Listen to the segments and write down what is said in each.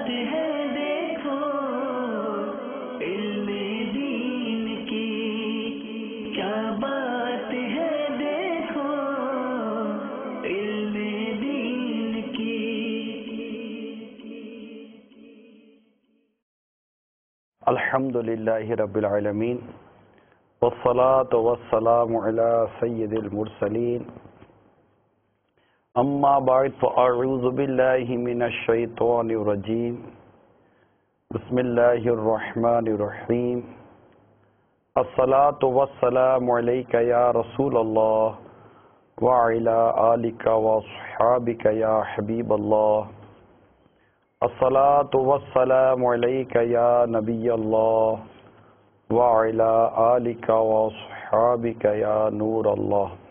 بات ہے دیکھو علم دین کی، کیا بات ہے دیکھو علم دین کی۔ الحمد للہ رب العالمین والصلاة والسلام علی سید المرسلین، اما بعد فاعوذ باللہ من الشیطان الرجیم، بسم اللہ الرحمن الرحیم، الصلاة والسلام علیک یا رسول اللہ وعلی آلک واصحابک یا حبیب اللہ، الصلاة والسلام علیک یا نبی اللہ وعلی آلک واصحابک یا نور اللہ۔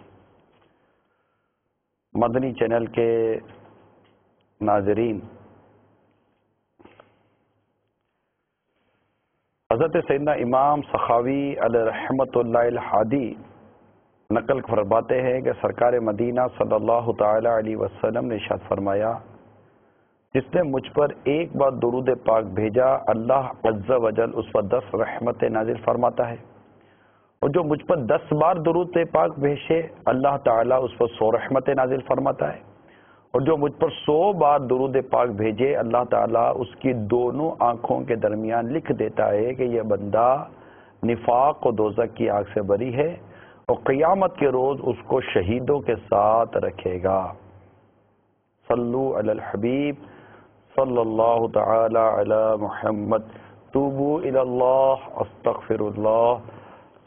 مدنی چینل کے ناظرین، حضرت سیدنا امام سخاوی علیہ رحمۃ اللہ الحادی نقل فرماتے ہیں کہ سرکار مدینہ صلی اللہ تعالی علیہ وسلم نے ارشاد فرمایا، جس نے مجھ پر ایک بار درود پاک بھیجا اللہ عز و جل اس پر 10 رحمتیں نازل فرماتا ہے، اور جو مجھ پر 10 بار درود پاک بھیجے اللہ تعالیٰ اس پر 100 رحمتیں نازل فرماتا ہے، اور جو مجھ پر 100 بار درود پاک بھیجے اللہ تعالیٰ اس کی دونوں آنکھوں کے درمیان لکھ دیتا ہے کہ یہ بندہ نفاق و دوزخ کی آگ سے بری ہے، اور قیامت کے روز اس کو شہیدوں کے ساتھ رکھے گا۔ صلو علی الحبیب صلی اللہ تعالی علی محمد، توبوا الی اللہ استغفر اللہ،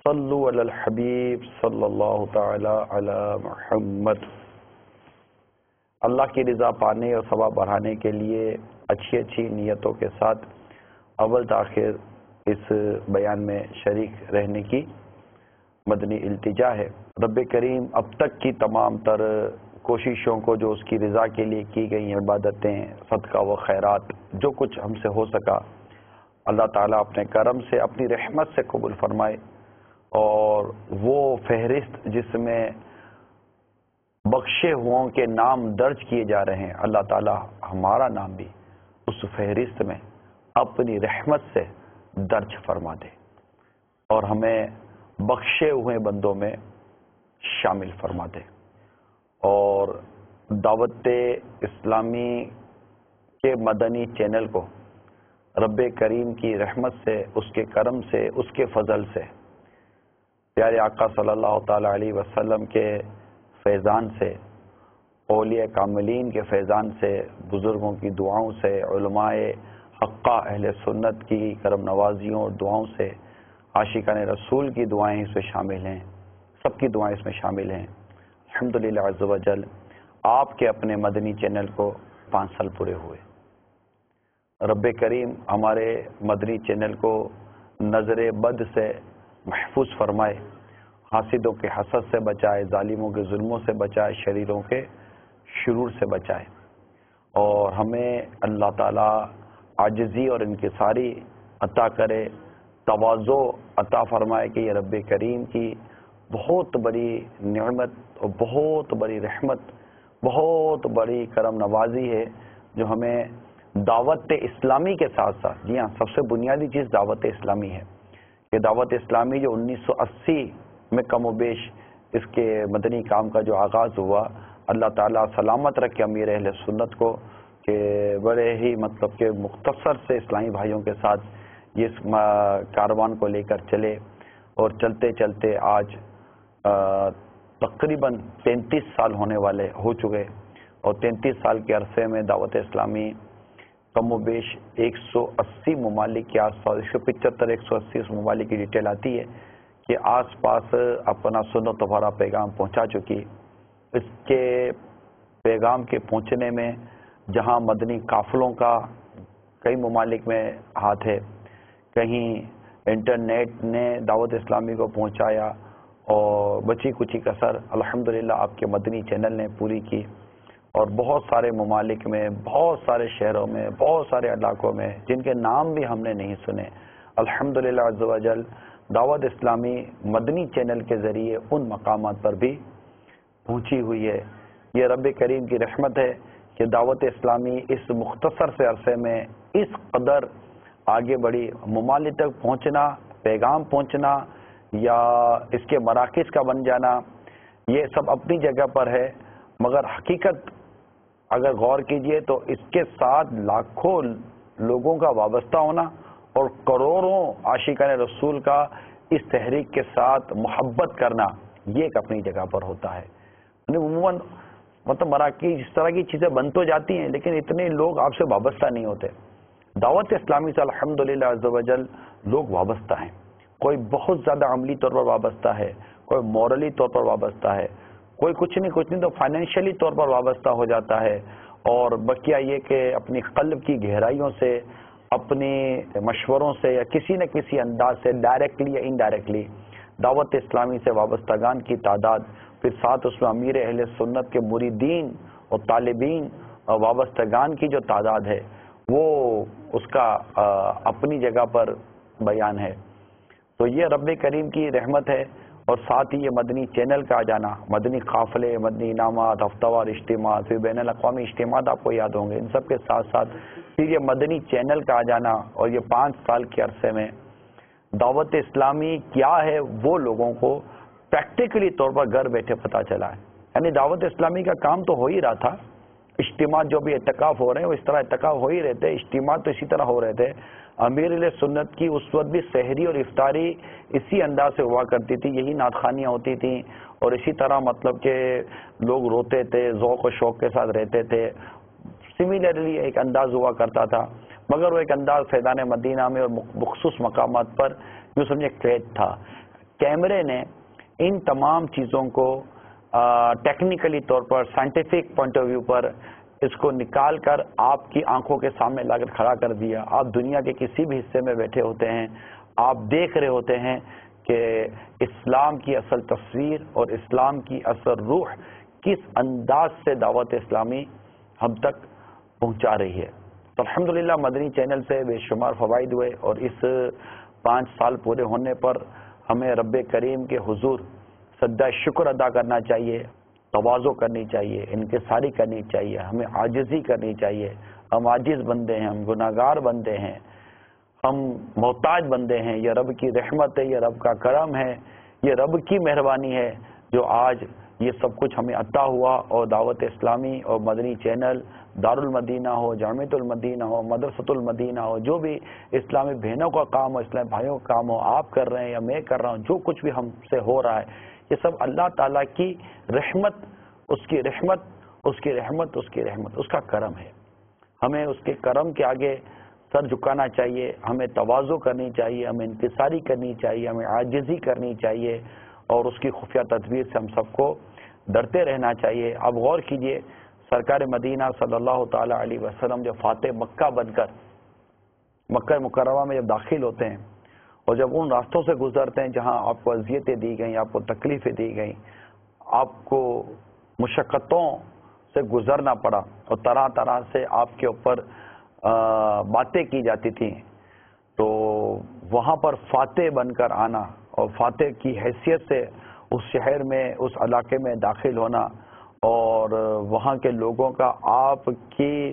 صلو علی الحبیب صلی اللہ تعالی علی محمد۔ اللہ کی رضا پانے اور ثواب بڑھانے کے لیے اچھی اچھی نیتوں کے ساتھ اول تاخیر اس بیان میں شریک رہنے کی مدنی التجا ہے۔ رب کریم اب تک کی تمام تر کوششوں کو جو اس کی رضا کے لیے کی گئی عبادتیں، صدقہ و خیرات، جو کچھ ہم سے ہو سکا اللہ تعالیٰ اپنے کرم سے اپنی رحمت سے قبول فرمائے، اور وہ فہرست جس میں بخشے ہوں کے نام درج کیے جا رہے ہیں اللہ تعالیٰ ہمارا نام بھی اس فہرست میں اپنی رحمت سے درج فرما دے اور ہمیں بخشے ہوئے بندوں میں شامل فرما دے، اور دعوت اسلامی کے مدنی چینل کو رب کریم کی رحمت سے، اس کے کرم سے، اس کے فضل سے، پیارے آقا صلی اللہ تعالی علیہ وسلم کے فیضان سے، اولیاء کاملین کے فیضان سے، بزرگوں کی دعاؤں سے، علماء حقہ اہل سنت کی کرم نوازیوں اور دعاؤں سے، عاشقان رسول کی دعائیں اس میں شامل ہیں، سب کی دعائیں اس میں شامل ہیں۔ الحمدللہ عز و جل آپ کے اپنے مدنی چینل کو 5 سال پورے ہوئے۔ رب کریم ہمارے مدنی چینل کو نظر بد سے محفوظ فرمائے، حاسدوں کے حسد سے بچائے، ظالموں کے ظلموں سے بچائے، شریروں کے شرور سے بچائے، اور ہمیں اللہ تعالیٰ عاجزی اور انکساری عطا کرے، تواضع عطا فرمائے کہ یہ رب کریم کی بہت بڑی نعمت اور بہت بڑی رحمت، بہت بڑی کرم نوازی ہے جو ہمیں دعوت اسلامی کے ساتھ ساتھ، جی ہاں، سب سے بنیادی چیز دعوت اسلامی ہے۔ یہ دعوت اسلامی جو 1980 میں کم و بیش اس کے مدنی کام کا جو آغاز ہوا، اللہ تعالیٰ سلامت رکھے امیر اہل سنت کو کہ بڑے ہی مطلب کہ مختصر سے اسلامی بھائیوں کے ساتھ یہ اس کاروان کو لے کر چلے، اور چلتے چلتے آج تقریباً 33 سال ہونے والے ہو چکے، اور 33 سال کے عرصے میں دعوت اسلامی کم و بیش 180 ممالک کے آس پاس، 175 180 ممالک کی ڈیٹیل آتی ہے کہ آس پاس اپنا سنت بھرا پیغام پہنچا چکی۔ اس کے پیغام کے پہنچنے میں جہاں مدنی قافلوں کا کئی ممالک میں ہاتھ ہے، کہیں انٹرنیٹ نے دعوت اسلامی کو پہنچایا، اور بچی کچی کسر الحمدللہ آپ کے مدنی چینل نے پوری کی، اور بہت سارے ممالک میں، بہت سارے شہروں میں، بہت سارے علاقوں میں جن کے نام بھی ہم نے نہیں سنے، الحمدللہ عز و جل دعوت اسلامی مدنی چینل کے ذریعے ان مقامات پر بھی پہنچی ہوئی ہے۔ یہ رب کریم کی رحمت ہے کہ دعوت اسلامی اس مختصر سے عرصے میں اس قدر آگے بڑھی، ممالک تک پہنچنا، پیغام پہنچنا یا اس کے مراکز کا بن جانا، یہ سب اپنی جگہ پر ہے، مگر حقیقت اگر غور کیجئے تو اس کے ساتھ لاکھوں لوگوں کا وابستہ ہونا اور کروڑوں عاشقان رسول کا اس تحریک کے ساتھ محبت کرنا، یہ ایک اپنی جگہ پر ہوتا ہے۔ عموماً مطلب مراکز اس طرح کی چیزیں بن تو جاتی ہیں لیکن اتنے لوگ آپ سے وابستہ نہیں ہوتے۔ دعوت اسلامی سے الحمدللہ عز و جل لوگ وابستہ ہیں، کوئی بہت زیادہ عملی طور پر وابستہ ہے، کوئی مورلی طور پر وابستہ ہے، کوئی کچھ نہیں تو فائنینشلی طور پر وابستہ ہو جاتا ہے، اور بقیہ یہ کہ اپنی قلب کی گہرائیوں سے، اپنے مشوروں سے یا کسی نہ کسی انداز سے ڈائریکٹلی یا انڈائریکٹلی دعوت اسلامی سے وابستگان کی تعداد، پھر ساتھ اس میں امیر اہل سنت کے مریدین اور طالبین اور وابستگان کی جو تعداد ہے وہ اس کا اپنی جگہ پر بیان ہے۔ تو یہ رب کریم کی رحمت ہے، اور ساتھ ہی یہ مدنی چینل کا آ جانا، مدنی قافلے، مدنی انعامات، ہفتہ وار اجتماعات، پھر بین الاقوامی اجتماعات آپ کو یاد ہوں گے، ان سب کے ساتھ ساتھ پھر یہ مدنی چینل کا آ جانا، اور یہ 5 سال کے عرصے میں دعوت اسلامی کیا ہے وہ لوگوں کو پریکٹیکلی طور پر گھر بیٹھے پتہ چلا ہے۔ یعنی دعوت اسلامی کا کام تو ہو ہی رہا تھا، اجتماع جو بھی اعتکاف ہو رہے ہیں وہ اس طرح اعتکاف ہو ہی رہے تھے، اجتماع تو اسی طرح ہو رہے تھے۔ امیر علیہ سنت کی اس وقت بھی سحری اور افطاری اسی انداز سے ہوا کرتی تھی، یہی نعت خوانیاں ہوتی تھیں، اور اسی طرح مطلب کہ لوگ روتے تھے، ذوق و شوق کے ساتھ رہتے تھے، سملرلی ایک انداز ہوا کرتا تھا، مگر وہ ایک انداز فیضان مدینہ میں اور مخصوص مقامات پر جو سمجھے قید تھا۔ کیمرے نے ان تمام چیزوں کو ٹیکنیکلی طور پر، سائنٹیفک پوائنٹ آف ویو پر اس کو نکال کر آپ کی آنکھوں کے سامنے لا کر کھڑا کر دیا۔ آپ دنیا کے کسی بھی حصے میں بیٹھے ہوتے ہیں، آپ دیکھ رہے ہوتے ہیں کہ اسلام کی اصل تصویر اور اسلام کی اصل روح کس انداز سے دعوت اسلامی ہم تک پہنچا رہی ہے۔ تو الحمدللہ مدنی چینل سے بے شمار فوائد ہوئے، اور اس 5 سال پورے ہونے پر ہمیں رب کریم کے حضور سجدہ شکر ادا کرنا چاہیے، تواضع کرنی چاہیے، انکساری کرنی چاہیے، ہمیں عاجزی کرنی چاہیے۔ ہم عاجز بندے ہیں، ہم گناہگار بندے ہیں، ہم محتاج بندے ہیں۔ یہ رب کی رحمت ہے، یہ رب کا کرم ہے، یہ رب کی مہربانی ہے جو آج یہ سب کچھ ہمیں عطا ہوا، اور دعوت اسلامی اور مدنی چینل، دارالمدینہ ہو، جامعۃ المدینہ ہو، مدرسۃ المدینہ ہو، جو بھی اسلامی بہنوں کا کام ہو، اسلامی بھائیوں کا کام ہو، آپ کر رہے ہیں یا میں کر رہا ہوں، جو کچھ بھی ہم سے ہو رہا ہے، یہ سب اللہ تعالیٰ کی رحمت، اس کی رحمت، اس کی رحمت، اس کی رحمت، اس کا کرم ہے۔ ہمیں اس کے کرم کے آگے سر جھکانا چاہیے، ہمیں تواضع کرنی چاہیے، ہمیں انکساری کرنی چاہیے، ہمیں عاجزی کرنی چاہیے، اور اس کی خفیہ تدبیر سے ہم سب کو ڈرتے رہنا چاہیے۔ اب غور کیجئے، سرکار مدینہ صلی اللہ تعالی علیہ وسلم جب فاتح مکہ بن کر مکہ مکرمہ میں جب داخل ہوتے ہیں، اور جب ان راستوں سے گزرتے ہیں جہاں آپ کو اذیتیں دی گئیں، آپ کو تکلیفیں دی گئیں، آپ کو مشقتوں سے گزرنا پڑا، اور طرح طرح سے آپ کے اوپر باتیں کی جاتی تھیں، تو وہاں پر فاتح بن کر آنا اور فاتح کی حیثیت سے اس شہر میں، اس علاقے میں داخل ہونا، اور وہاں کے لوگوں کا آپ کی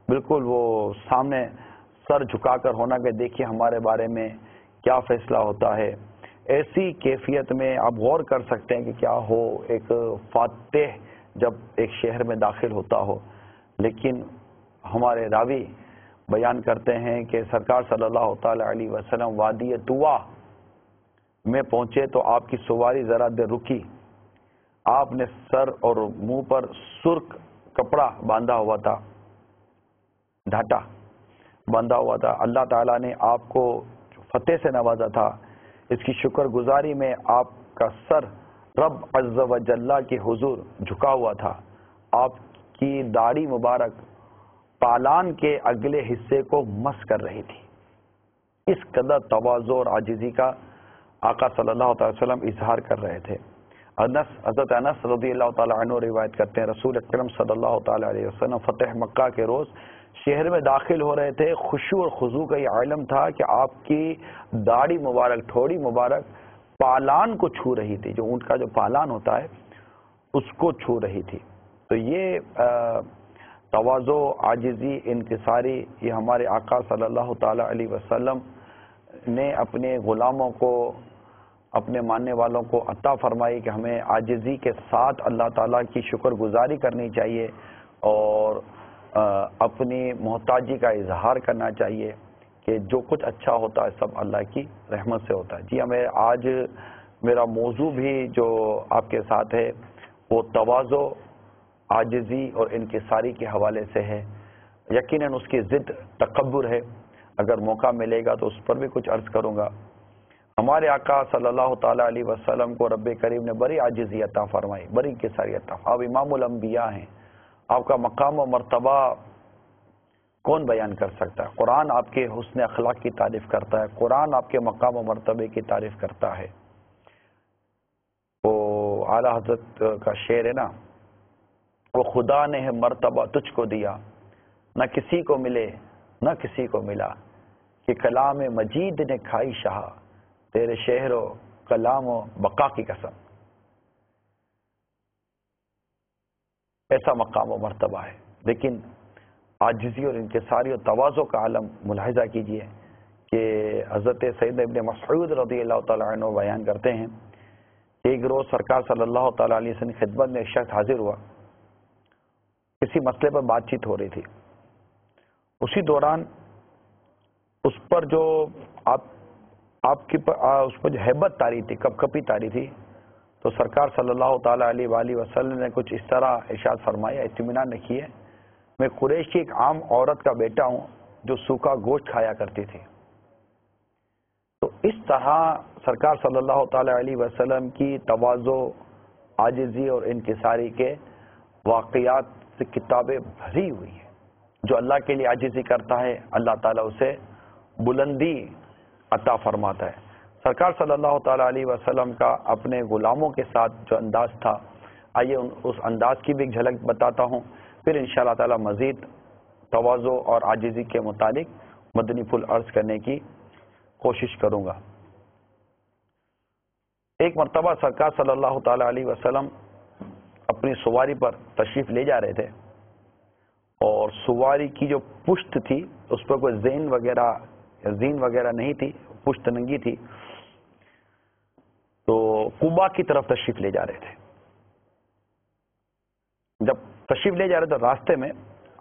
بالکل وہ سامنے سر جھکا کر ہونا کہ دیکھیے ہمارے بارے میں کیا فیصلہ ہوتا ہے، ایسی کیفیت میں آپ غور کر سکتے ہیں کہ کیا ہو ایک فاتح جب ایک شہر میں داخل ہوتا ہو۔ لیکن ہمارے راوی بیان کرتے ہیں کہ سرکار صلی اللہ تعالی علیہ وسلم وادی طوا میں پہنچے تو آپ کی سواری ذرا دیر رکی، آپ نے سر اور منہ پر سرخ کپڑا باندھا ہوا تھا، ڈھاٹا باندھا ہوا تھا۔ اللہ تعالیٰ نے آپ کو فتح سے نوازا تھا، اس کی شکر گزاری میں آپ کا سر رب عز و جل کے حضور جھکا ہوا تھا، آپ کی داڑھی مبارک پالان کے اگلے حصے کو مس کر رہی تھی۔ اس قدر تواضع اور عاجزی کا آقا صلی اللہ تعالی وسلم اظہار کر رہے تھے۔ حضرت انس رضی اللہ تعالیٰ عنہ روایت کرتے ہیں، رسول اکرم صلی اللہ تعالی علیہ وسلم فتح مکہ کے روز شہر میں داخل ہو رہے تھے، خشوع اور خضوع کا یہ عالم تھا کہ آپ کی داڑھی مبارک، ٹھوڑی مبارک پالان کو چھو رہی تھی، جو اونٹ کا جو پالان ہوتا ہے اس کو چھو رہی تھی۔ تو یہ تواضع، عاجزی، انکساری، یہ ہمارے آقا صلی اللہ تعالی علیہ وسلم نے اپنے غلاموں کو، اپنے ماننے والوں کو عطا فرمائی کہ ہمیں عاجزی کے ساتھ اللہ تعالیٰ کی شکر گزاری کرنی چاہیے اور اپنی محتاجی کا اظہار کرنا چاہیے کہ جو کچھ اچھا ہوتا ہے سب اللہ کی رحمت سے ہوتا ہے۔ جی ہمیں آج میرا موضوع بھی جو آپ کے ساتھ ہے وہ تواضع، عاجزی اور انکساری کے حوالے سے ہے۔ یقیناً اس کی ضد تکبر ہے، اگر موقع ملے گا تو اس پر بھی کچھ عرض کروں گا۔ ہمارے آقا صلی اللہ تعالیٰ علیہ وسلم کو رب کریم نے بڑی عاجزی عطا فرمائی، بڑی انکساری عطا فرمائی۔ آپ امام الانبیاء ہیں، آپ کا مقام و مرتبہ کون بیان کر سکتا ہے؟ قرآن آپ کے حسن اخلاق کی تعریف کرتا ہے، قرآن آپ کے مقام و مرتبے کی تعریف کرتا ہے۔ وہ اعلیٰ حضرت کا شعر ہے نا، وہ خدا نے ہے مرتبہ تجھ کو دیا، نہ کسی کو ملے نہ کسی کو ملا، کہ کلام مجید نے کھائی شاہ، تیرے شہر و کلام و بقا کی قسم۔ ایسا مقام و مرتبہ ہے، لیکن عاجزی اور انکساری اور تواضع کا عالم ملاحظہ کیجئے کہ حضرت سیدنا ابن مسعود رضی اللہ تعالیٰ عنہ بیان کرتے ہیں کہ ایک روز سرکار صلی اللہ تعالیٰ علیہ وسلم کی خدمت میں ایک شخص حاضر ہوا، کسی مسئلے پر بات چیت ہو رہی تھی۔ اسی دوران اس پر جو آپ کی اس پر جو ہیبت طاری تھی، کپ کپی طاری تھی، تو سرکار صلی اللہ تعالیٰ علیہ وآلہ وسلم نے کچھ اس طرح ارشاد فرمایا، اطمینان رکھیے، میں قریش کی ایک عام عورت کا بیٹا ہوں جو سوکھا گوشت کھایا کرتی تھی۔ تو اس طرح سرکار صلی اللہ تعالیٰ علیہ وسلم کی تواضع، عاجزی اور انکساری کے واقعات سے کتابیں بھری ہوئی ہیں۔ جو اللہ کے لیے عاجزی کرتا ہے اللہ تعالیٰ اسے بلندی عطا فرماتا ہے۔ سرکار صلی اللہ تعالیٰ علیہ وسلم کا اپنے غلاموں کے ساتھ جو انداز تھا، آئیے اس انداز کی بھی ایک جھلک بتاتا ہوں، پھر انشاءاللہ تعالیٰ مزید تواضع اور عاجزی کے متعلق مدنی پھول عرض کرنے کی کوشش کروں گا۔ ایک مرتبہ سرکار صلی اللہ تعالیٰ علیہ وسلم اپنی سواری پر تشریف لے جا رہے تھے، اور سواری کی جو پشت تھی اس پر کوئی زین وغیرہ نہیں تھی، پشت ننگی تھی، تو قباء کی طرف تشریف لے جا رہے تھے۔ جب تشریف لے جا رہے تھے راستے میں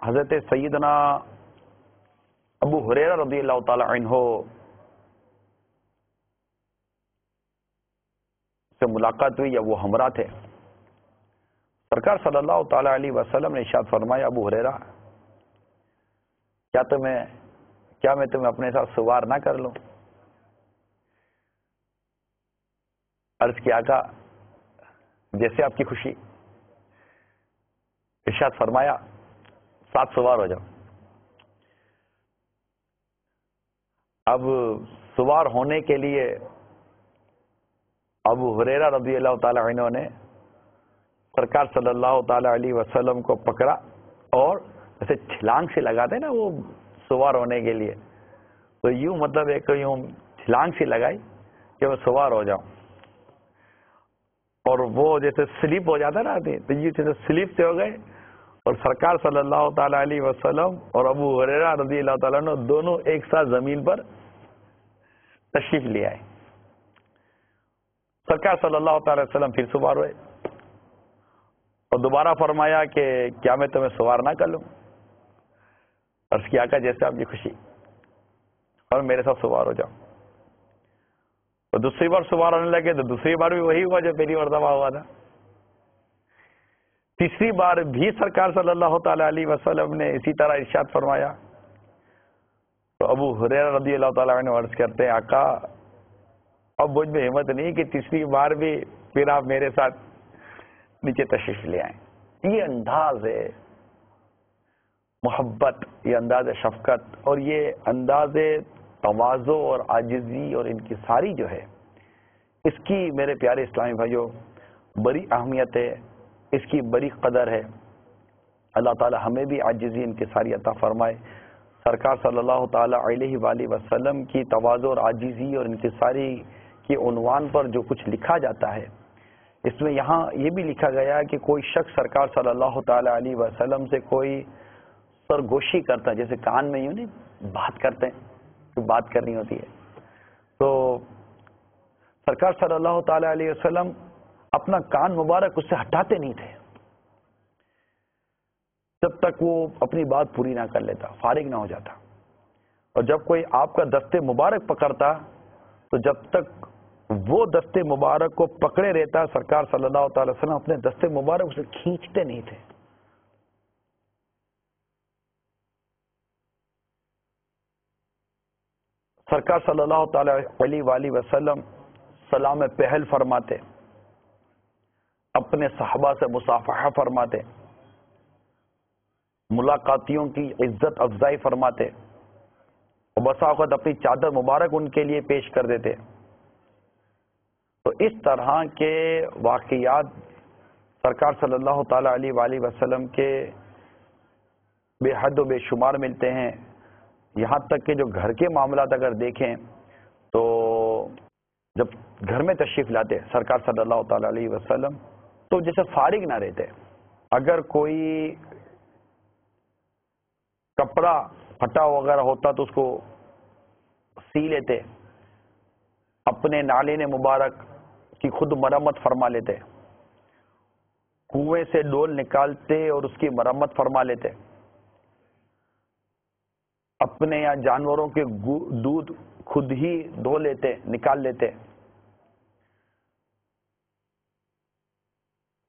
حضرت سیدنا ابو ہریرہ رضی اللہ تعالی عنہ سے ملاقات ہوئی، یا وہ ہمراہ تھے۔ سرکار صلی اللہ تعالی علیہ وسلم نے ارشاد فرمایا، ابو ہریرہ کیا میں تمہیں اپنے ساتھ سوار نہ کر لوں؟ عرض کیا آقا جیسے آپ کی خوشی۔ ارشاد فرمایا ساتھ سوار ہو جاؤ۔ اب سوار ہونے کے لیے ابو ہریرہ رضی اللہ تعالی عنہ نے سرکار صلی اللہ تعالی علیہ وسلم کو پکڑا، اور جیسے چھلانگ سے لگاتے نا وہ سوار ہونے کے لیے، تو یوں مطلب ایک یوں چھلانگ سے لگائی کہ میں سوار ہو جاؤں، اور وہ جیسے سلیپ ہو جاتا نا، تو یہ جیسے سلیپ سے ہو گئے، اور سرکار صلی اللہ تعالی علیہ وسلم اور ابو ہریرہ رضی اللہ تعالیٰ عنہ دونوں ایک ساتھ زمین پر تشریف لے آئے۔ سرکار صلی اللہ تعالی وسلم پھر سوار ہوئے اور دوبارہ فرمایا کہ کیا میں تمہیں سوار نہ کر لوں؟ عرض کیا کہ جیسے آپ کی خوشی، اور میرے ساتھ سوار ہو جاؤ۔ اور دوسری بار سوار ہونے لگے تو دوسری بار بھی وہی ہوا جو پہلی مرتبہ ہوا تھا۔ تیسری بار بھی سرکار صلی اللہ تعالی علیہ وسلم نے اسی طرح ارشاد فرمایا، تو ابو ہریرہ رضی اللہ تعالیٰ عنہ عرض کرتے ہیں، آقا اب مجھ میں ہمت نہیں کہ تیسری بار بھی پھر آپ میرے ساتھ نیچے تشریف لے آئیں۔ یہ انداز ہے محبت، یہ انداز شفقت، اور یہ انداز تواضع اور عاجزی اور انکساری جو ہے، اس کی میرے پیارے اسلامی بھائیوں بڑی اہمیت ہے، اس کی بڑی قدر ہے۔ اللہ تعالی ہمیں بھی عاجزی انکساری عطا فرمائے۔ سرکار صلی اللہ تعالی علیہ وآلہ وسلم کی تواضع اور عاجزی اور انکساری کے عنوان پر جو کچھ لکھا جاتا ہے، اس میں یہاں یہ بھی لکھا گیا ہے کہ کوئی شخص سرکار صلی اللہ تعالی علیہ وسلم سے کوئی سرگوشی کرتا ہے، جیسے کان میں یوں نہیں بات کرتے ہیں، تو بات کرنی ہوتی ہے. تو سرکار صلی اللہ تعالی علیہ وسلم اپنا کان مبارک اس سے ہٹاتے نہیں تھے جب تک وہ اپنی بات پوری نہ کر لیتا، فارغ نہ ہو جاتا. اور جب کوئی آپ کا دستے مبارک پکڑتا تو جب تک وہ دستے مبارک کو پکڑے رہتا، سرکار صلی اللہ تعالی وسلم اپنے دستے مبارک اسے کھینچتے نہیں تھے. سرکار صلی اللہ تعالی علیہ وآلہ وسلم سلام پہل فرماتے، اپنے صحابہ سے مصافحہ فرماتے، ملاقاتیوں کی عزت افزائی فرماتے، اور بسا اوقات اپنی چادر مبارک ان کے لیے پیش کر دیتے. تو اس طرح کے واقعات سرکار صلی اللہ تعالی علیہ وآلہ وسلم کے بے حد و بے شمار ملتے ہیں. یہاں تک کہ جو گھر کے معاملات اگر دیکھیں تو جب گھر میں تشریف لاتے سرکار صلی اللہ تعالی علیہ وسلم تو جیسے فارغ نہ رہتے. اگر کوئی کپڑا پھٹا وغیرہ ہوتا تو اس کو سی لیتے، اپنے نالین مبارک کی خود مرمت فرما لیتے، کنویں سے ڈول نکالتے اور اس کی مرمت فرما لیتے، اپنے یا جانوروں کے دودھ خود ہی دھو لیتے، نکال لیتے،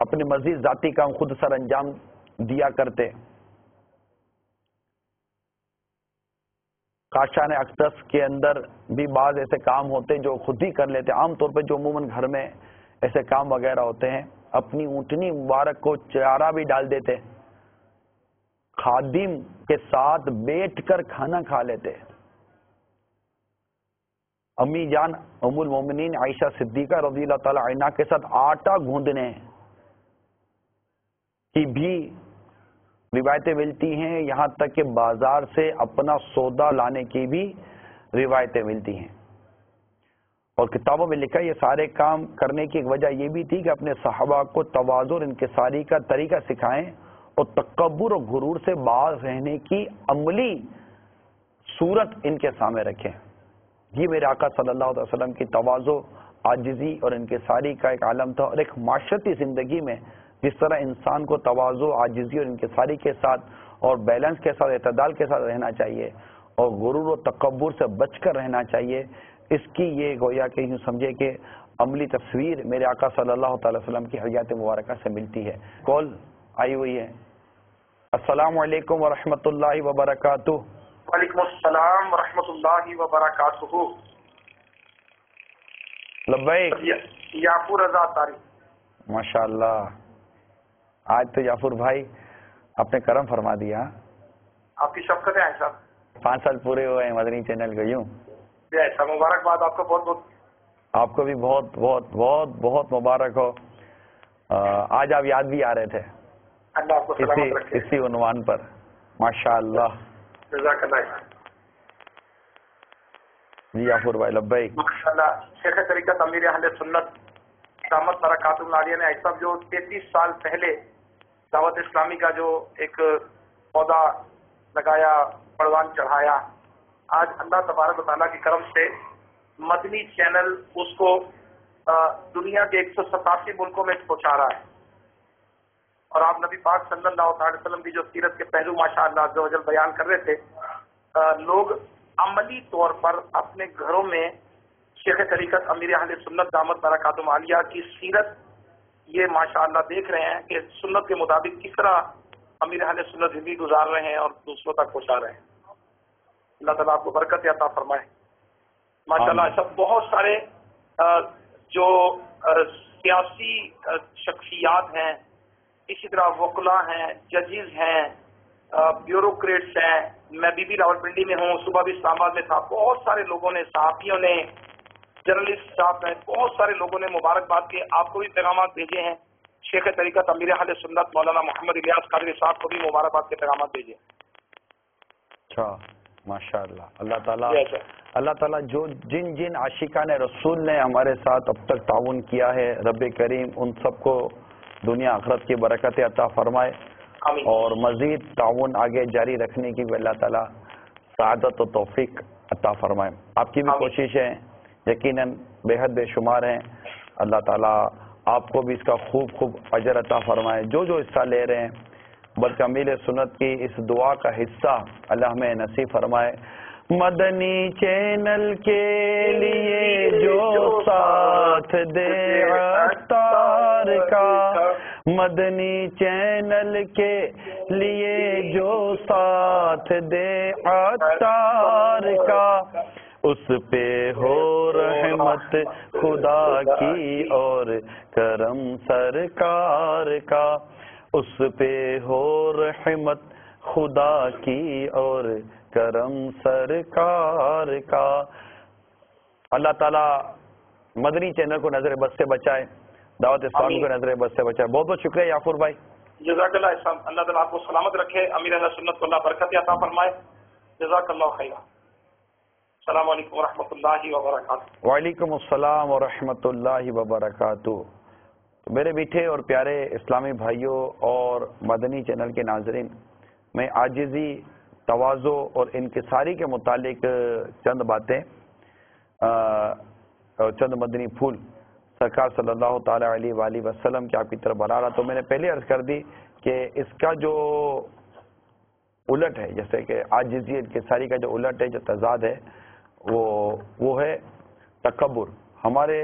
اپنے مزید ذاتی کام خود سر انجام دیا کرتے. کاشان اقدس کے اندر بھی بعض ایسے کام ہوتے جو خود ہی کر لیتے. عام طور پہ جو عموماً گھر میں ایسے کام وغیرہ ہوتے ہیں، اپنی اونٹنی مبارک کو چارہ بھی ڈال دیتے، خادم کے ساتھ بیٹھ کر کھانا کھا لیتے. امی جان ام المومنین عائشہ صدیقہ رضی اللہ تعالی عنہا کے ساتھ آٹا گوندنے کی بھی روایتیں ملتی ہیں، یہاں تک کہ بازار سے اپنا سودا لانے کی بھی روایتیں ملتی ہیں. اور کتابوں میں لکھا یہ سارے کام کرنے کی ایک وجہ یہ بھی تھی کہ اپنے صحابہ کو تواضع اور انکساری کا طریقہ سکھائیں اور تکبر اور غرور سے باز رہنے کی عملی صورت ان کے سامنے رکھیں. یہ میرے آقا صلی اللہ علیہ وسلم کی تواضع، عاجزی اور انکساری کا ایک عالم تھا. اور ایک معاشرتی زندگی میں جس طرح انسان کو تواضع، عاجزی اور انکساری کے ساتھ اور بیلنس کے ساتھ، اعتدال کے ساتھ رہنا چاہیے اور غرور و تکبر سے بچ کر رہنا چاہیے، اس کی یہ گویا کہ یوں سمجھے کہ عملی تصویر میرے آقا صلی اللہ تعالی وسلم کی حیات مبارکہ سے ملتی ہے. کال آئی ہوئی ہے. السلام علیکم ورحمۃ اللہ وبرکاتہ. وعلیکم السلام ورحمۃ اللہ وبرکاتہ. لبیک. یافور رضا تاری. ماشاء اللہ، آج تو یافور بھائی آپ نے کرم فرما دیا. آپ کی شفقت ہے ایسا. 5 سال پورے ہوئے ہیں مدنی چینل کو. یوں ایسا مبارکباد آپ کو بہت بہت. آپ کو بھی بہت بہت بہت بہت مبارک ہو. آج آپ یاد بھی آ رہے تھے اللہ آپ کو سلامت رکھے اسی عنوان پر. ماشاء اللہ. جزاک اللہ. جی یافور بھائی لبیک. ماشاء اللہ. شیخ طریقت امیر اہل سنت دامت برکاتہ العالیہ نے ایسا جو 33 سال پہلے دعوت اسلامی کا جو ایک پودا لگایا، پروان چڑھایا، آج اللہ تبارک و تعالیٰ کے کرم سے مدنی چینل اس کو دنیا کے 187 ملکوں میں پہنچا رہا ہے. اور آپ نبی پاک صلی اللہ علیہ وسلم کی جو سیرت کے پہلو ماشاء اللہ عز و جل بیان کر رہے تھے، لوگ عملی طور پر اپنے گھروں میں شیخ طریقت امیر اہل سنت دامت برکاتہ العالیہ کی سیرت یہ ماشاء اللہ دیکھ رہے ہیں کہ سنت کے مطابق کس طرح امیر اہل سنت زندگی گزار رہے ہیں اور دوسروں تک پہنچا رہے ہیں. اللہ تعالیٰ آپ کو برکت عطا فرمائے. ماشاء اللہ. ایسا بہت سارے جو سیاسی شخصیات ہیں، اسی طرح وکلا ہیں، ججز ہیں، بیوروکریٹس ہیں. میں بی بی راولپنڈی میں ہوں، صبح بھی اسلام آباد میں تھا. بہت سارے لوگوں نے، صحافیوں نے، جرنلسٹ صاحب ہیں، بہت سارے لوگوں نے مبارکباد کے آپ کو بھی پیغامات بھیجے ہیں. شیخ طریقت امیر اہل سنت مولانا محمد الیاس قادری صاحب کو بھی مبارکباد کے پیغامات بھیجے. اچھا ماشاء اللہ. اللہ تعالیٰ جو جن عاشقان رسول نے ہمارے ساتھ اب تک تعاون کیا ہے، رب کریم ان سب کو دنیا آخرت کی برکت عطا فرمائے. آمین۔ اور مزید تعاون آگے جاری رکھنے کی بھی اللہ تعالیٰ سعادت و توفیق عطا فرمائے۔ آپ کی بھی آمین۔ کوششیں یقیناً بے حد بے شمار ہیں، اللہ تعالیٰ آپ کو بھی اس کا خوب خوب اجر عطا فرمائے۔ جو حصہ لے رہے ہیں برکمیل سنت کی اس دعا کا حصہ اللہ ہمیں نصیب فرمائے۔ مدنی چینل کے لیے جو ساتھ دے عطار کا، مدنی چینل کے لیے جو ساتھ دے عطار کا، اس پہ ہو رحمت خدا کی اور کرم سرکار کا، اس پہ ہو رحمت خدا کی اور کرم سرکار کا۔ اللہ تعالیٰ مدنی چینل کو نظر بد سے بچائے، دعوت اسلامی کو نظر بد سے بچائے۔ بہت بہت شکریہ یافور بھائی۔ جزاک اللہ احسان، اللہ تعالیٰ آپ کو سلامت رکھے، امیر اہل سنت کو اللہ برکت عطا فرمائے، جزاک اللہ خیر۔ السلام علیکم ورحمۃ اللہ وبرکاتہ۔ وعلیکم السلام ورحمۃ اللہ وبرکاتہ۔ میرے میٹھے اور پیارے اسلامی بھائیوں اور مدنی چینل کے ناظرین، میں عاجزی، تواضع اور انکساری کے متعلق چند باتیں اور چند مدنی پھول سرکار صلی اللہ تعالی علیہ وآلہ وسلم کی آپ کی طرف بڑھا رہا۔ تو میں نے پہلے عرض کر دی کہ اس کا جو الٹ ہے، جیسے کہ عاجزی انکساری کا جو الٹ ہے، جو تضاد ہے، وہ ہے تکبر۔ ہمارے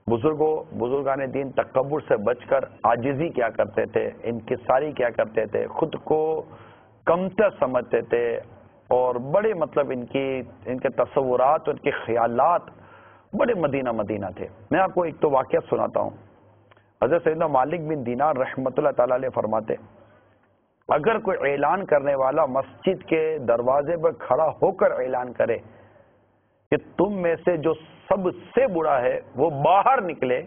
بزرگان دین تکبر سے بچ کر عاجزی کیا کرتے تھے، انکساری کیا کرتے تھے، خود کو کمتر سمجھتے تھے، اور بڑے مطلب ان کے تصورات اور ان کے خیالات بڑے مدینہ تھے۔ میں آپ کو ایک تو واقعہ سناتا ہوں۔ حضرت سیدنا مالک بن دینار رحمۃ اللہ تعالی علیہ فرماتے، اگر کوئی اعلان کرنے والا مسجد کے دروازے پر کھڑا ہو کر اعلان کرے کہ تم میں سے جو سب سے برا ہے وہ باہر نکلے،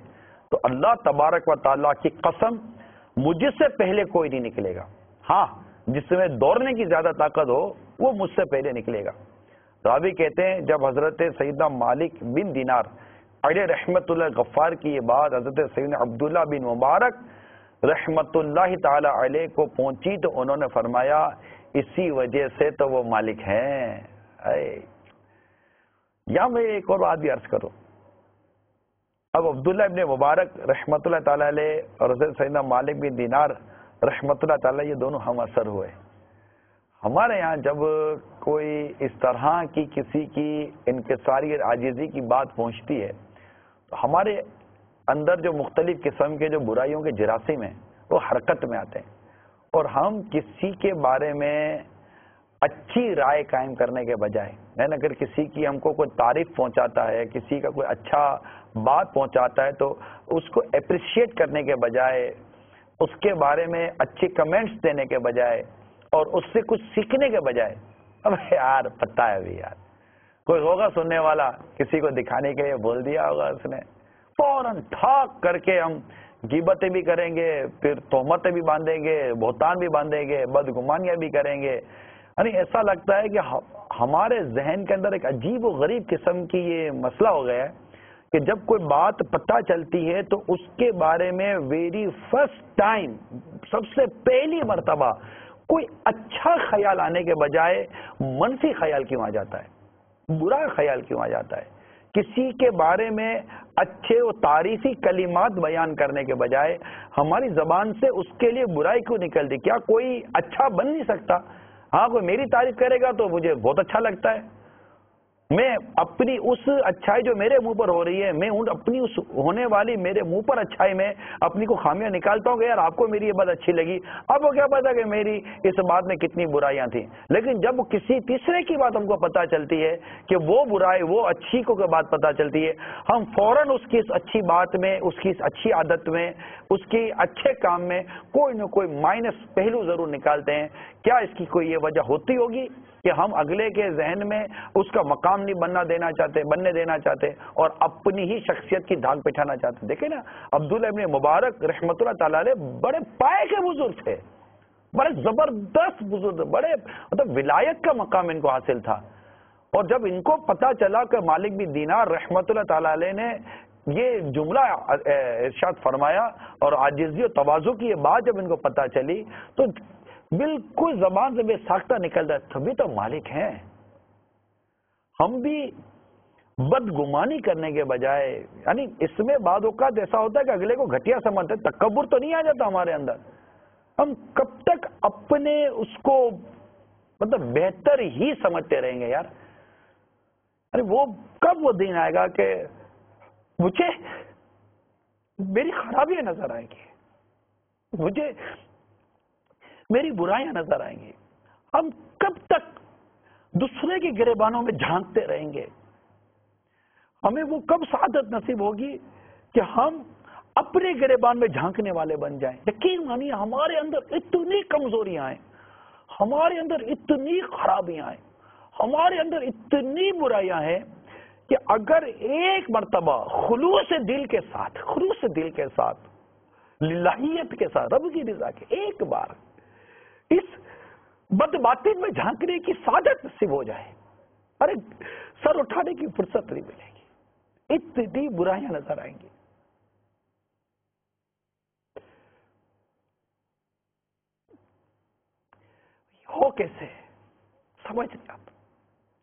تو اللہ تبارک و تعالیٰ کی قسم مجھ سے پہلے کوئی نہیں نکلے گا۔ ہاں، جس میں دوڑنے کی زیادہ طاقت ہو وہ مجھ سے پہلے نکلے گا۔ راوی کہتے ہیں جب حضرت سیدنا مالک بن دینار علیہ رحمت اللہ غفار کی یہ بات حضرت سیدنا عبداللہ بن مبارک رحمت اللہ تعالی علیہ کو پہنچی تو انہوں نے فرمایا اسی وجہ سے تو وہ مالک ہیں۔ یا میں ایک اور بات بھی عرض کروں، اب عبداللہ ابن مبارک رحمت اللہ تعالی علیہ اور حضرت سیدنا مالک بن دینار رحمت اللہ تعالی، یہ دونوں ہم اثر ہوئے۔ ہمارے یہاں جب کوئی اس طرح کی کسی کی انکساری اور عاجزی کی بات پہنچتی ہے تو ہمارے اندر جو مختلف قسم کے جو برائیوں کے جراثیم ہیں وہ حرکت میں آتے ہیں، اور ہم کسی کے بارے میں اچھی رائے قائم کرنے کے بجائے، اگر کسی کی ہم کو کوئی تعریف پہنچاتا ہے، کسی کا کوئی اچھا بات پہنچاتا ہے، تو اس کو اپریشیٹ کرنے کے بجائے، اس کے بارے میں اچھے کمنٹس دینے کے بجائے اور اس سے کچھ سیکھنے کے بجائے، اب یار پتہ ہے بھی یار کوئی ہوگا سننے والا، کسی کو دکھانے کے لیے بول دیا ہوگا اس نے، فوراً ٹھاک کر کے ہم غیبتیں بھی کریں گے، پھر تہمتیں بھی باندھیں گے، بہتان بھی باندھیں گے، بدگمانیاں بھی کریں گے۔ یعنی ایسا لگتا ہے کہ ہمارے ذہن کے اندر ایک عجیب و غریب قسم کی یہ مسئلہ ہو گیا ہے کہ جب کوئی بات پتہ چلتی ہے تو اس کے بارے میں ویری فرسٹ ٹائم، سب سے پہلی مرتبہ کوئی اچھا خیال آنے کے بجائے منفی خیال کیوں آ جاتا ہے، برا خیال کیوں آ جاتا ہے؟ کسی کے بارے میں اچھے و تعریفی کلمات بیان کرنے کے بجائے ہماری زبان سے اس کے لیے برائی کیوں نکلتی؟ کیا کوئی اچھا بن نہیں سکتا؟ ہاں، کوئی میری تعریف کرے گا تو مجھے بہت اچھا لگتا ہے، میں اپنی اس اچھائی جو میرے منہ پر ہو رہی ہے، میں اپنی اس ہونے والی میرے منہ پر اچھائی میں اپنی کو خامیاں نکالتا ہوں کہ یار آپ کو میری یہ بات اچھی لگی، اب وہ کیا پتا کہ میری اس بات میں کتنی برائیاں تھیں۔ لیکن جب کسی تیسرے کی بات ہم کو پتہ چلتی ہے کہ وہ برائی، وہ اچھی کو بات پتہ چلتی ہے، ہم فوراً اس کی اس اچھی بات میں، اس کی اس اچھی عادت میں، اس کی اچھے کام میں کوئی نہ کوئی مائنس پہلو ضرور نکالتے ہیں۔ کیا اس کی کوئی یہ وجہ ہوتی ہوگی کہ ہم اگلے کے ذہن میں اس کا مقام نہیں بننے دینا چاہتے اور اپنی ہی شخصیت کی دھاگ بٹھانا چاہتے؟ دیکھیں نا، عبداللہ ابن مبارک رحمۃ اللہ تعالی علیہ بڑے پائے کے بزرگ تھے، بڑے زبردست بزرگ، بڑے مطلب ولایت کا مقام ان کو حاصل تھا، اور جب ان کو پتا چلا کہ مالک بن دینار رحمۃ اللہ تعالی علیہ نے یہ جملہ ارشاد فرمایا اور عاجزی و تواضع کی یہ بات جب ان کو پتا چلی تو بالکل زبان سے بے ساختہ نکلتا ہے، تبھی تو مالک ہیں. ہم بھی بدگمانی کرنے کے بجائے، یعنی اس میں بعض اوقات ایسا ہوتا ہے کہ اگلے کو گھٹیا سمجھتے ہیں، تکبر تو نہیں آ جاتا ہمارے اندر. ہم کب تک اپنے اس کو مطلب بہتر ہی سمجھتے رہیں گے یار؟ ارے وہ کب وہ دن آئے گا کہ مجھے میری خرابیاں نظر آئیں گی، مجھے میری برائیاں نظر آئیں گی. ہم کب تک دوسرے کے گریبانوں میں جھانکتے رہیں گے؟ ہمیں وہ کب سعادت نصیب ہوگی کہ ہم اپنے گریبان میں جھانکنے والے بن جائیں؟ یقین مانیے ہمارے اندر اتنی کمزوریاں ہیں، ہمارے اندر اتنی خرابیاں ہیں، ہمارے اندر اتنی برائیاں ہیں کہ اگر ایک مرتبہ خلوص دل کے ساتھ للہیت کے ساتھ رب کی رضا کے ایک بار اس بد باطن میں جھانکنے کی سعادت نصیب ہو جائے، ارے سر اٹھانے کی فرصت نہیں ملے گی، اتنی برائیاں نظر آئیں گی. ہو کیسے سمجھ نہیں آتا،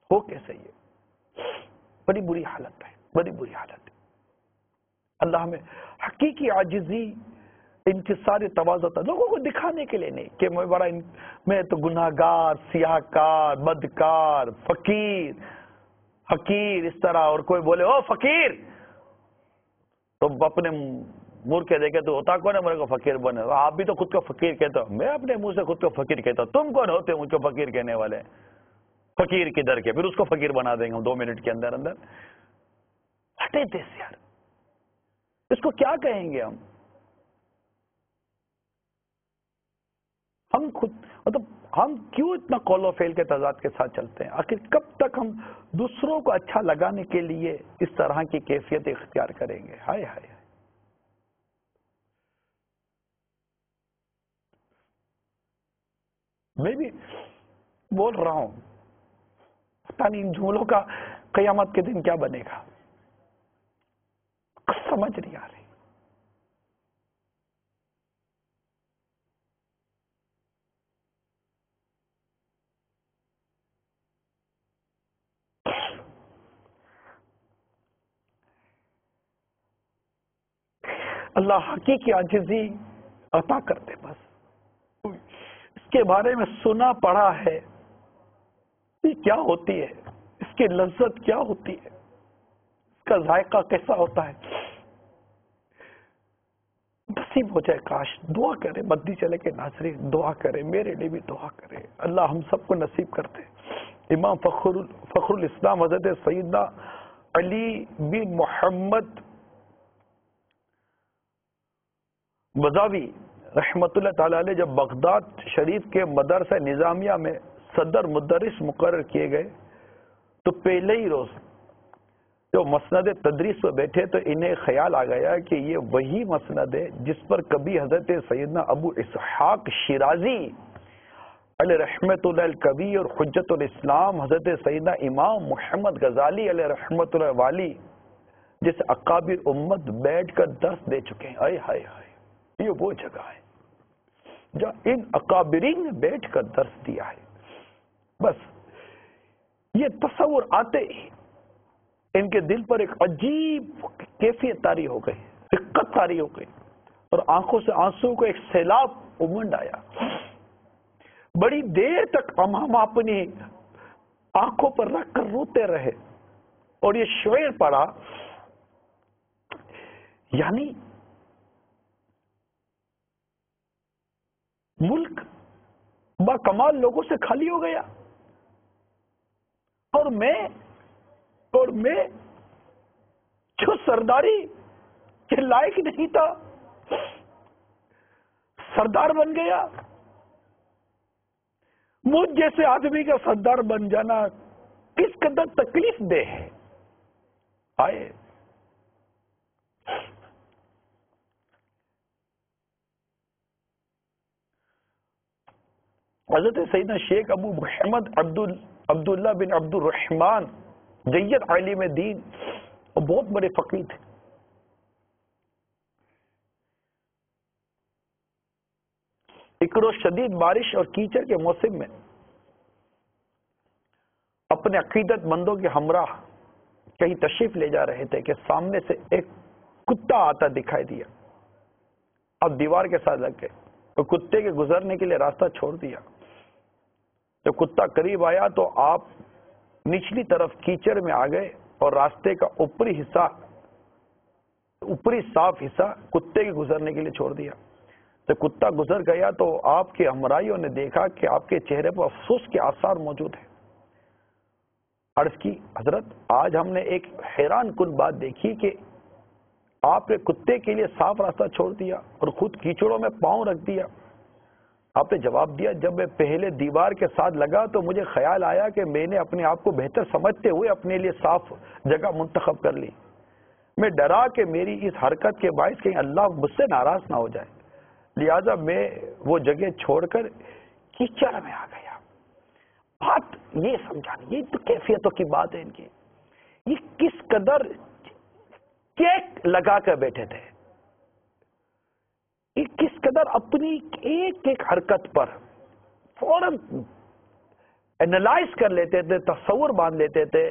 ہو کیسے؟ یہ بڑی بری حالت ہے، بڑی بری حالت ہے. اللہ ہمیں حقیقی عاجزی، انکسار تواضع ہوتا ہے، لوگوں کو دکھانے کے لیے نہیں کہ میں تو گناہگار، سیاہکار، بدکار، فقیر، حقیر اس طرح. اور کوئی بولے او فقیر تو اپنے منہ کے دیکھے تو ہوتا کون ہے میرے کو فقیر بنے؟ آپ بھی تو خود کو فقیر کہتے ہو، میں اپنے منہ سے خود کو فقیر کہتا ہوں، تم کون ہوتے ہو مجھ کو فقیر کہنے والے؟ فقیر کدھر کے؟ پھر اس کو فقیر بنا دیں گے ہم 2 منٹ کے اندر اندر. ہٹے دیس یار، اس کو کیا کہیں گے ہم خود مطلب ہم کیوں اتنا قول و فعل کے تضاد کے ساتھ چلتے ہیں؟ آخر کب تک ہم دوسروں کو اچھا لگانے کے لیے اس طرح کی کیفیت اختیار کریں گے؟ ہائے ہائے. میں بھی بول رہا ہوں، پتہ نہیں ان جملوں کا قیامت کے دن کیا بنے گا، سمجھ نہیں آ رہی. اللہ حقیقی عاجزی عطا کرتے. بس اس کے بارے میں سنا پڑھا ہے، یہ کیا ہوتی ہے، اس کی لذت کیا ہوتی ہے، اس کا ذائقہ کیسا ہوتا ہے. نصیب ہو جائے کاش. دعا کرے مدنی چلے کے ناظرین، دعا کرے، میرے لیے بھی دعا کرے، اللہ ہم سب کو نصیب کرتے. امام فخر الاسلام حضرت سیدنا علی بن محمد مزاوی رحمت اللہ تعالی علیہ جب بغداد شریف کے مدرسہ نظامیہ میں صدر مدرس مقرر کیے گئے تو پہلے ہی روز جو مسند تدریس پہ بیٹھے تو انہیں خیال آ گیا کہ یہ وہی مسند ہے جس پر کبھی حضرت سیدنا ابو اسحاق شیرازی علیہ رحمت اللہ الکبیر اور حجت الاسلام حضرت سیدنا امام محمد غزالی علیہ رحمت اللہ والی جیسے اکابر امت بیٹھ کر درس دے چکے ہیں. آئے ہائے ہائے، یہ وہ جگہ ہے جہاں ان اکابرین نے بیٹھ کر درس دیا ہے. بس یہ تصور آتے ہی ان کے دل پر ایک عجیب کیفیت طاری ہو گئی، دقت طاری ہو گئی، اور آنکھوں سے آنسو کو ایک سیلاب امنڈ آیا. بڑی دیر تک ہم اپنی آنکھوں پر رکھ کر روتے رہے اور یہ شعر پڑھا، یعنی ملک با کمال لوگوں سے خالی ہو گیا اور میں جو سرداری کے لائق نہیں تھا سردار بن گیا. مجھ جیسے آدمی کا سردار بن جانا کس قدر تکلیف دہ ہے. آئے حضرت سیدنا شیخ ابو محمد عبداللہ بن عبد الرحمن جید عالم دین اور بہت بڑے فقیر تھے. ایک روز شدید بارش اور کیچڑ کے موسم میں اپنے عقیدت مندوں کے ہمراہ کہیں تشریف لے جا رہے تھے کہ سامنے سے ایک کتا آتا دکھائی دیا. اب دیوار کے ساتھ لگ گئے تو کتے کے گزرنے کے لیے راستہ چھوڑ دیا. جب کتا قریب آیا تو آپ نچلی طرف کیچڑ میں آ گئے اور راستے کا اوپری صاف حصہ کتے کے گزرنے کے لیے چھوڑ دیا. جب کتا گزر گیا تو آپ کے ہمراہیوں نے دیکھا کہ آپ کے چہرے پر افسوس کے آثار موجود ہیں. عرض کی حضرت آج ہم نے ایک حیران کن بات دیکھی کہ آپ نے کتے کے لیے صاف راستہ چھوڑ دیا اور خود کیچڑوں میں پاؤں رکھ دیا. آپ نے جواب دیا جب میں پہلے دیوار کے ساتھ لگا تو مجھے خیال آیا کہ میں نے اپنے آپ کو بہتر سمجھتے ہوئے اپنے لیے صاف جگہ منتخب کر لی. میں ڈرا کہ میری اس حرکت کے باعث کہیں اللہ مجھ سے ناراض نہ ہو جائے, لہذا میں وہ جگہ چھوڑ کر کیچڑ میں آ گیا. بات یہ سمجھانی, یہ تو کیفیتوں کی بات ہے ان کی. یہ کس قدر چیک لگا کر بیٹھے تھے, یہ کس قدر اپنی ایک ایک حرکت پر فوراً اینالائز کر لیتے تھے, تصور باندھ لیتے تھے,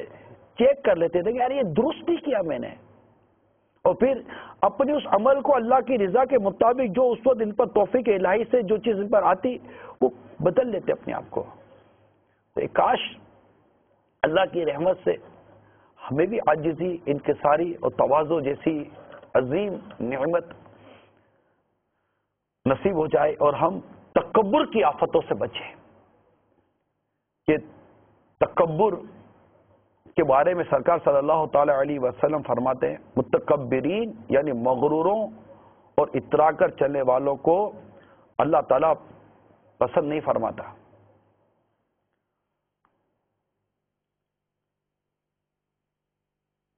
چیک کر لیتے تھے کہ یار یہ درست نہیں کیا میں نے, اور پھر اپنے اس عمل کو اللہ کی رضا کے مطابق جو اس وقت ان پر توفیق الہی سے جو چیز ان پر آتی وہ بدل لیتے اپنے آپ کو. کاش اللہ کی رحمت سے ہمیں بھی عاجزی, انکساری اور تواضع جیسی عظیم نعمت نصیب ہو جائے اور ہم تکبر کی آفتوں سے بچیں. کہ تکبر کے بارے میں سرکار صلی اللہ تعالی علیہ وسلم فرماتے ہیں متکبرین یعنی مغروروں اور اترا کر چلنے والوں کو اللہ تعالیٰ پسند نہیں فرماتا.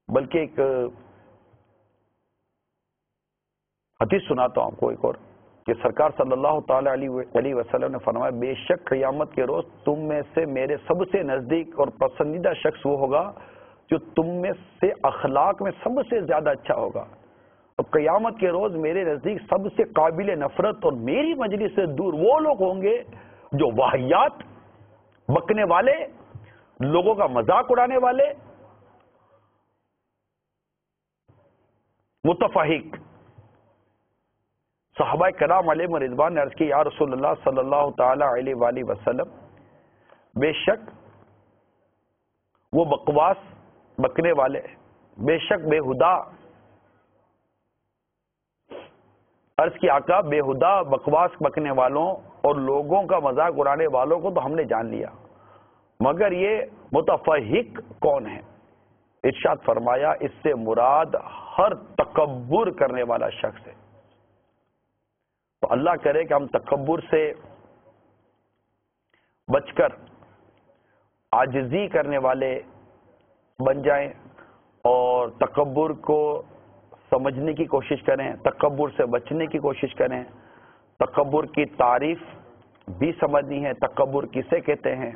بلکہ ایک حدیث سناتا ہوں آپ کو ایک اور, کہ سرکار صلی اللہ تعالی علیہ وسلم نے فرمایا بے شک قیامت کے روز تم میں سے میرے سب سے نزدیک اور پسندیدہ شخص وہ ہوگا جو تم میں سے اخلاق میں سب سے زیادہ اچھا ہوگا, اور قیامت کے روز میرے نزدیک سب سے قابل نفرت اور میری مجلس سے دور وہ لوگ ہوں گے جو واہیات, بکنے والے, لوگوں کا مذاق اڑانے والے, متفحق. صحابہ کرام علیہ رضوان نے عرض کی یا رسول اللہ صلی اللہ تعالی علیہ وآلہ وسلم بے شک وہ بکواس بکنے والے, بے شک بے ہدا. عرض کی آقا بے ہدا بکواس بکنے والوں اور لوگوں کا مذاق اڑانے والوں کو تو ہم نے جان لیا, مگر یہ متفحق کون ہے؟ ارشاد فرمایا اس سے مراد ہر تکبر کرنے والا شخص ہے. تو اللہ کرے کہ ہم تکبر سے بچ کر عاجزی کرنے والے بن جائیں اور تکبر کو سمجھنے کی کوشش کریں, تکبر سے بچنے کی کوشش کریں. تکبر کی تعریف بھی سمجھنی ہے, تکبر کسے کہتے ہیں.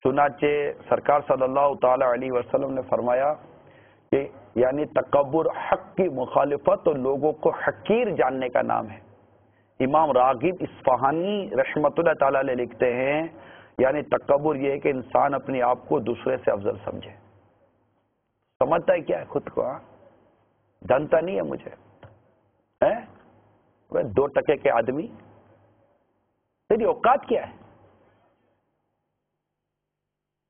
چنانچہ سرکار صلی اللہ تعالی علیہ وسلم نے فرمایا کہ یعنی تکبر حق کی مخالفت اور لوگوں کو حقیر جاننے کا نام ہے. امام راغب اصفہانی رحمۃ اللہ تعالی علیہ لکھتے ہیں یعنی تکبر یہ ہے کہ انسان اپنے آپ کو دوسرے سے افضل سمجھے. سمجھتا ہے کیا ہے خود کو, جانتا نہیں ہے مجھے, 2% کے آدمی, تیری اوقات کیا ہے,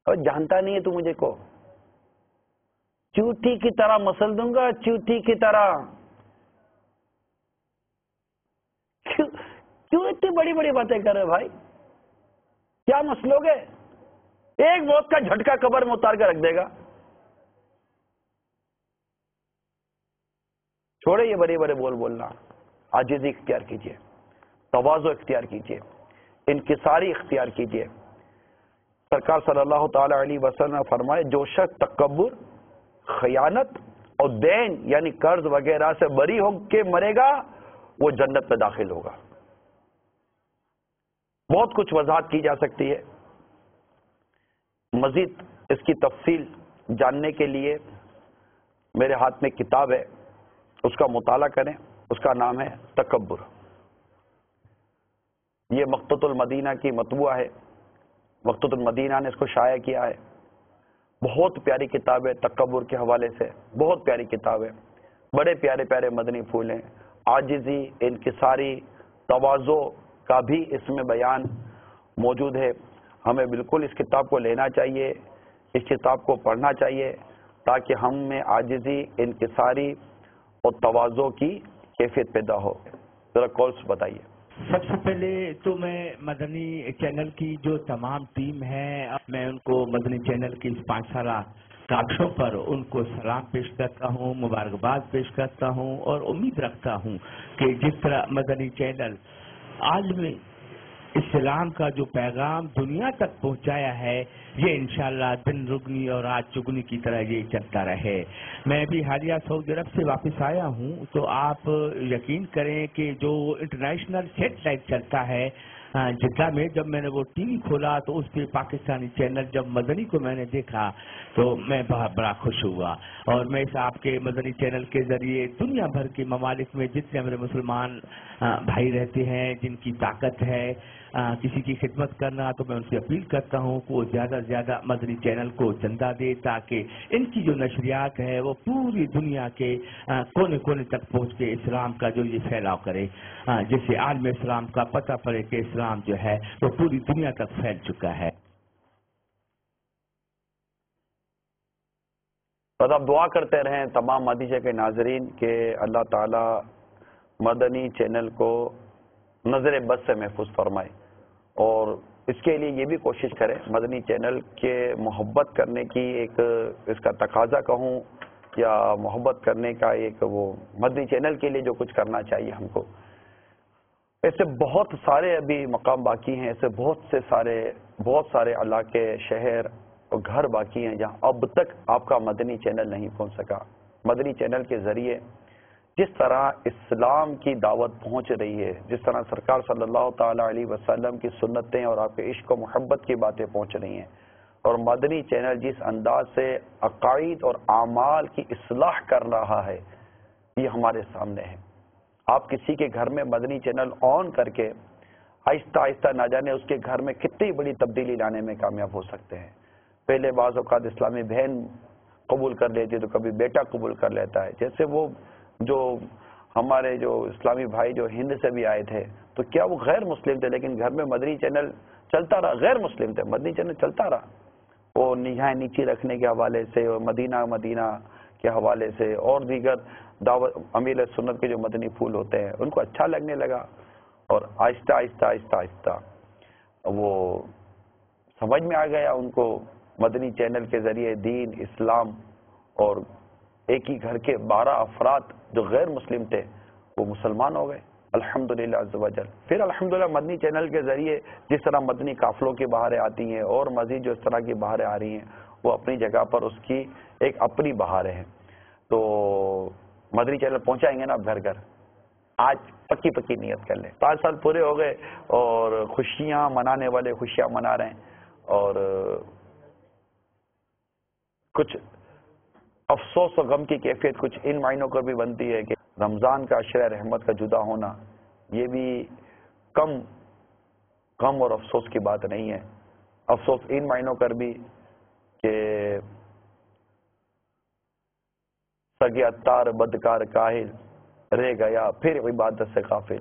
اور جانتا نہیں ہے تو مجھے کو چوٹی کی طرح مسل دوں گا, چوٹی کی طرح. کیوں اتنی بڑی بڑی باتیں کر رہے بھائی, کیا مسلو گے؟ ایک موت کا جھٹکا قبر میں اتار کر رکھ دے گا. چھوڑے یہ بڑے بڑے بولنا, عاجزی اختیار کیجئے, تواضع اختیار کیجئے, انکساری اختیار کیجئے. سرکار صلی اللہ تعالی علیہ وسلم نے فرمایا جو شخص تکبر, خیانت اور دین یعنی قرض وغیرہ سے بری ہو کے مرے گا وہ جنت میں داخل ہوگا. بہت کچھ وضاحت کی جا سکتی ہے, مزید اس کی تفصیل جاننے کے لیے میرے ہاتھ میں کتاب ہے, اس کا مطالعہ کریں, اس کا نام ہے تکبر. یہ مقتۃ المدینہ کی مطبوعہ ہے، مقتۃ المدینہ نے اس کو شائع کیا ہے. بہت پیاری کتاب ہے، تکبر کے حوالے سے بہت پیاری کتاب ہے. بڑے پیارے پیارے مدنی پھول ہیں. عاجزی، انکساری، تواضع کا بھی اس میں بیان موجود ہے. ہمیں بالکل اس کتاب کو لینا چاہیے، اس کتاب کو پڑھنا چاہیے تاکہ ہم میں عاجزی، انکساری اور تواضع کی کیفیت پیدا ہو. ذرا کالس بتائیے. سب سے پہلے تو میں مدنی چینل کی جو تمام ٹیم ہے، میں ان کو مدنی چینل کی اس 5 سالہ کاوشوں پر ان کو سلام پیش کرتا ہوں، مبارکباد پیش کرتا ہوں، اور امید رکھتا ہوں کہ جس طرح مدنی چینل عالم اسلام کا جو پیغام دنیا تک پہنچایا ہے، یہ انشاءاللہ دن رگنی اور رات چگنی کی طرح یہ چلتا رہے. میں بھی حالیہ سعودی عرب سے واپس آیا ہوں، تو آپ یقین کریں کہ جو انٹرنیشنل سیٹلائٹ چلتا ہے جدہ میں، جب میں نے وہ ٹی وی کھولا تو اس پہ پاکستانی چینل جب مدنی کو میں نے دیکھا تو میں بڑا خوش ہوا. اور میں اس آپ کے مدنی چینل کے ذریعے دنیا بھر کے ممالک میں جتنے ہمارے مسلمان بھائی رہتے ہیں، جن کی طاقت ہے کسی کی خدمت کرنا، تو میں ان سے اپیل کرتا ہوں کہ وہ زیادہ سے زیادہ مدنی چینل کو چندہ دے تاکہ ان کی جو نشریات ہے وہ پوری دنیا کے کونے کونے تک پہنچ کے اسلام کا جو یہ پھیلاؤ کرے، جس سے عالم اسلام کا پتہ پڑے کہ اسلام جو ہے وہ پوری دنیا تک پھیل چکا ہے. بس آپ دعا کرتے رہیں تمام مدیشہ کے ناظرین کہ اللہ تعالی مدنی چینل کو نظر بد سے محفوظ فرمائے، اور اس کے لیے یہ بھی کوشش کریں مدنی چینل کے محبت کرنے کی ایک اس کا تقاضا کہوں یا محبت کرنے کا ایک وہ مدنی چینل کے لیے جو کچھ کرنا چاہیے ہم کو. ایسے بہت سارے ابھی مقام باقی ہیں، ایسے بہت سارے علاقے، شہر اور گھر باقی ہیں جہاں اب تک آپ کا مدنی چینل نہیں پہنچ سکا. مدنی چینل کے ذریعے جس طرح اسلام کی دعوت پہنچ رہی ہے، جس طرح سرکار صلی اللہ تعالی علیہ وسلم کی سنتیں اور آپ کے عشق و محبت کی باتیں پہنچ رہی ہیں، اور مدنی چینل جس انداز سے عقائد اور اعمال کی اصلاح کر رہا ہے، یہ ہمارے سامنے ہے. آپ کسی کے گھر میں مدنی چینل آن کر کے آہستہ آہستہ نہ جانے اس کے گھر میں کتنی بڑی تبدیلی لانے میں کامیاب ہو سکتے ہیں. پہلے بعض اوقات اسلامی بہن قبول کر لیتی تو کبھی بیٹا قبول کر لیتا ہے. جیسے وہ جو ہمارے جو اسلامی بھائی جو ہند سے بھی آئے تھے تو کیا وہ غیر مسلم تھے، لیکن گھر میں مدنی چینل چلتا رہا. غیر مسلم تھے، مدنی چینل چلتا رہا. وہ نگاہیں نیچی رکھنے کے حوالے سے اور مدینہ کے حوالے سے اور دیگر دعوت امیر سنت کے جو مدنی پھول ہوتے ہیں ان کو اچھا لگنے لگا، اور آہستہ آہستہ آہستہ آہستہ وہ سمجھ میں آ گیا ان کو مدنی چینل کے ذریعے دین، اسلام، اور ایک ہی گھر کے 12 افراد جو غیر مسلم تھے وہ مسلمان ہو گئے الحمدللہ عز و جل. پھر الحمدللہ مدنی چینل کے ذریعے جس طرح مدنی قافلوں کی بہاریں آتی ہیں اور مزید جو اس طرح کی بہاریں آ رہی ہیں وہ اپنی جگہ پر اس کی ایک اپنی بہاریں ہیں. تو مدنی چینل پہنچائیں گے نا آپ گھر گھر. آج پکی نیت کر لیں. 5 سال پورے ہو گئے اور خوشیاں منانے والے خوشیاں منا رہے ہیں، اور کچھ افسوس و غم کی کیفیت کچھ ان معنوں کو بھی بنتی ہے کہ رمضان کا عشرہ رحمت کا جدا ہونا یہ بھی کم اور افسوس کی بات نہیں ہے. افسوس ان معنوں پر بھی کہ سگے اتار بدکار کاہل رہ گیا پھر عبادت سے غافل،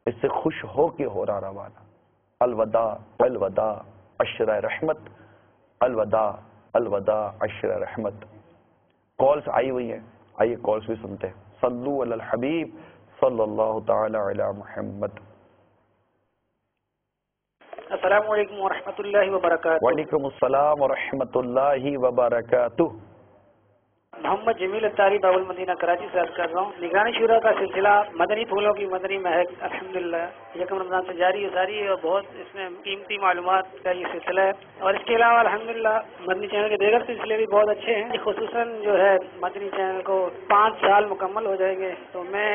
اس سے خوش ہو کے ہو رہا روانہ. الوداع الوداع عشرہ رحمت، الوداع الوداع عشرہ رحمت. کالز آئی ہوئی ہیں، آئیے کالز بھی سنتے ہیں. صلو علی الحبیب صلی اللہ تعالی علی محمد. السلام علیکم ورحمۃ اللہ وبرکاتہ. وعلیکم السلام ورحمۃ اللہ وبرکاتہ. محمد جمیل اتاری باب المدینہ کراچی سے عرض کر رہا ہوں. نگرانی شورا کا سلسلہ مدنی پھولوں کی مدنی مہک الحمدللہ یکم رمضان سے جاری ہے ساری، اور بہت اس میں قیمتی معلومات کا یہ سلسلہ ہے. اور اس کے علاوہ الحمدللہ مدنی چینل کے دیگر سلسلے بھی بہت اچھے ہیں. خصوصاً جو ہے مدنی چینل کو 5 سال مکمل ہو جائیں گے، تو میں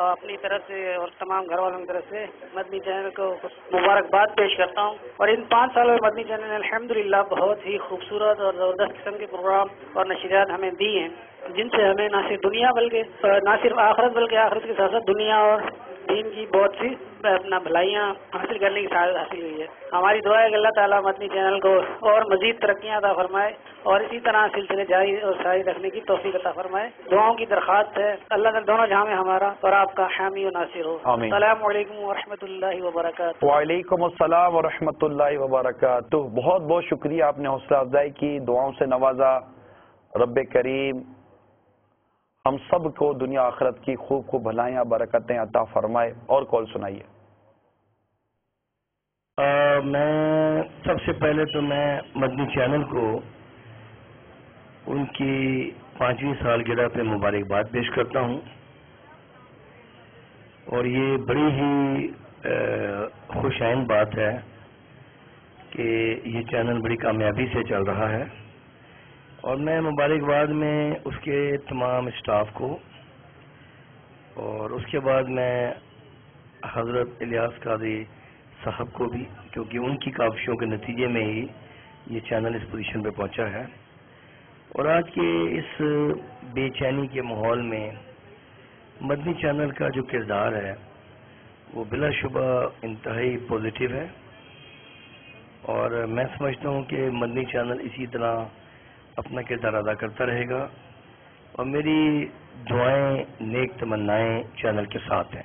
اپنی طرف سے اور تمام گھر والوں کی طرف سے مدنی چینل کو مبارکباد پیش کرتا ہوں. اور ان 5 سالوں میں مدنی چینل نے الحمدللہ بہت ہی خوبصورت اور زبردست قسم کے پروگرام اور نشریات ہمیں دی ہیں جن سے ہمیں نہ صرف دنیا بلکہ نہ صرف آخرت بلکہ آخرت کے ساتھ ساتھ دنیا اور دین کی بہت سی اپنا بھلائیاں حاصل کرنے کی سعادت حاصل ہوئی ہے. ہماری دعا ہے کہ اللہ تعالیٰ مدنی چینل کو اور مزید ترقیاں عطا فرمائے اور اسی طرح سلسلے جاری اور ساری رکھنے کی توفیق عطا فرمائے. دعاؤں کی درخواست ہے. اللہ تعالیٰ دونوں جہاں میں ہمارا اور آپ کا حامی و ناصر ہو. آمین. السلام علیکم ورحمۃ اللہ وبرکاتہ. وعلیکم السلام ورحمۃ اللہ وبرکاتہ. بہت بہت شکریہ، آپ نے حوصلہ افزائی کی، دعاؤں سے نوازا. رب کریم ہم سب کو دنیا آخرت کی خوب خوب بھلائیاں برکتیں عطا فرمائے. اور کال سنائیے. میں سب سے پہلے تو میں مدنی چینل کو ان کی 5ویں سالگرہ پہ مبارکباد پیش کرتا ہوں، اور یہ بڑی ہی خوش آئند بات ہے کہ یہ چینل بڑی کامیابی سے چل رہا ہے، اور میں مبارکباد میں اس کے تمام اسٹاف کو، اور اس کے بعد میں حضرت الیاس قادری صاحب کو بھی، کیونکہ ان کی کاوشوں کے نتیجے میں ہی یہ چینل اس پوزیشن پہ پہنچا ہے. اور آج کے اس بے چینی کے ماحول میں مدنی چینل کا جو کردار ہے وہ بلا شبہ انتہائی پازیٹیو ہے، اور میں سمجھتا ہوں کہ مدنی چینل اسی طرح اپنا کردار ادا کرتا رہے گا، اور میری دعائیں نیک تمنائیں چینل کے ساتھ ہیں.